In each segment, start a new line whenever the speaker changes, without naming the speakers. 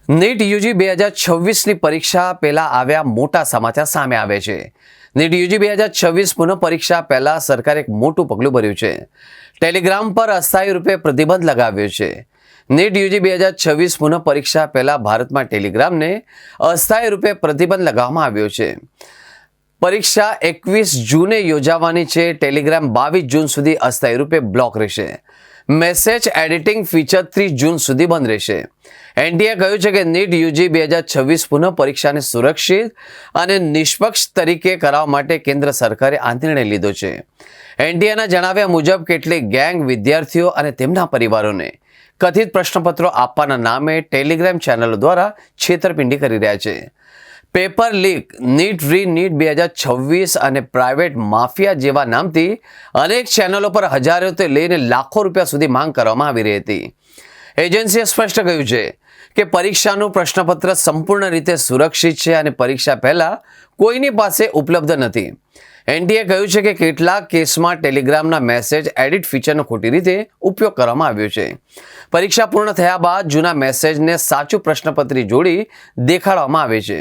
NEET UG 2026ની પરીક્ષા પહેલા આવ્યા મોટા સમાચાર સામે આવે છે। નીટ યુજી 2026 પુનઃ પરીક્ષા પહેલા સરકારે એક મોટું પગલું ભર્યું છે। ટેલિગ્રામ પર અસ્થાયી રૂપે પ્રતિબંધ લગાવ્યો છે। નીટ યુજી 2026 પુનઃ પરીક્ષા પહેલા ભારતમાં ટેલિગ્રામને અસ્થાયી રૂપે પ્રતિબંધ લગાવવામાં આવ્યો છે। પરીક્ષા 21 જૂને યોજાવાની છે। ટેલિગ્રામ 22 જૂન સુધી અસ્થાયી રૂપે બ્લોક રહેશે। મેસેજ એડિટિંગ ફીચર 30 જૂન સુધી બંધ રહેશે। એનટીએ કહ્યું છે કે નીટ યુજી 2026 પુનઃ પરીક્ષાને સુરક્ષિત અને નિષ્પક્ષ તરીકે કરાવવા માટે કેન્દ્ર સરકારે આ નિર્ણય લીધો છે। એનટીએના જણાવ્યા મુજબ કેટલીક ગેંગ વિદ્યાર્થીઓ અને તેમના પરિવારોને કથિત પ્રશ્નપત્રો આપવાના નામે ટેલિગ્રામ ચેનલો દ્વારા છેતરપિંડી કરી રહ્યા છે। પેપર લીક, નીટ રી નીટ 2026 અને પ્રાઇવેટ માફિયા જેવા નામથી અનેક ચેનલો પર હજારોથી લઈને લાખો રૂપિયા સુધી માંગ કરવામાં આવી રહી હતી। એજન્સીએ સ્પષ્ટ કહ્યું છે કે પરીક્ષાનું પ્રશ્નપત્ર સંપૂર્ણ રીતે સુરક્ષિત છે અને પરીક્ષા પહેલા કોઈની પાસે ઉપલબ્ધ નથી। એનટીએ કહ્યું છે કે કેટલાક કેસમાં ટેલિગ્રામના મેસેજ એડિટ ફીચરનો ખોટી રીતે ઉપયોગ કરવામાં આવ્યો છે। પરીક્ષા પૂર્ણ થયા બાદ જૂના મેસેજને સાચું પ્રશ્નપત્ર જોડી દેખાડવામાં આવે છે।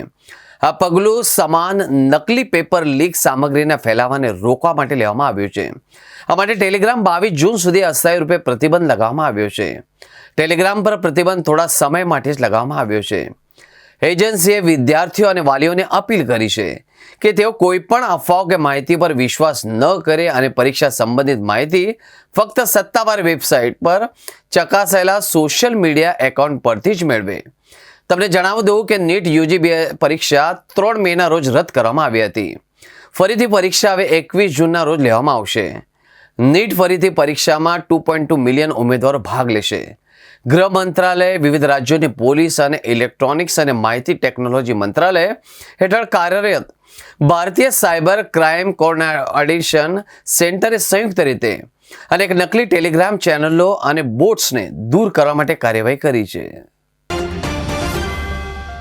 આ પગલું સમાન નકલી પેપર લીક સામગ્રીના ફેલાવાને રોકવા માટે લેવામાં આવ્યું છે। આ માટે ટેલિગ્રામ 22 જૂન સુધી અસ્થાયી રૂપે પ્રતિબંધ લગાવવામાં આવ્યો છે। ટેલિગ્રામ પર પ્રતિબંધ થોડા સમય માટે જ લગાવવામાં આવ્યો છે। એજન્સીએ વિદ્યાર્થીઓ અને વાલીઓને અપીલ કરી છે કે તેઓ કોઈ પણ અફવાઓ કે માહિતી પર વિશ્વાસ ન કરે અને પરીક્ષા સંબંધિત માહિતી ફક્ત સત્તાવાર વેબસાઇટ પર ચકાસાયેલા સોશિયલ મીડિયા એકાઉન્ટ પરથી જ મેળવે। તમને જણાવી દઉં કે નીટ યુજી પરીક્ષા 3 મેના રોજ રદ કરવામાં આવી હતી। ફરીથી પરીક્ષા હવે 21 જૂનના રોજ લેવામાં આવશે। નીટ ફરીથી પરીક્ષામાં 2.2 મિલિયન ઉમેદવારો ભાગ લેશે। ગૃહ મંત્રાલય, વિવિધ રાજ્યોની પોલીસ અને ઇલેક્ટ્રોનિક્સ અને માહિતી ટેકનોલોજી મંત્રાલય હેઠળ કાર્યરત ભારતીય સાયબર ક્રાઇમ કોઓર્ડિનેશન સેન્ટરે સંયુક્ત રીતે અનેક નકલી ટેલિગ્રામ ચેનલો અને બોટ્સને દૂર કરવા માટે કાર્યવાહી કરી છે।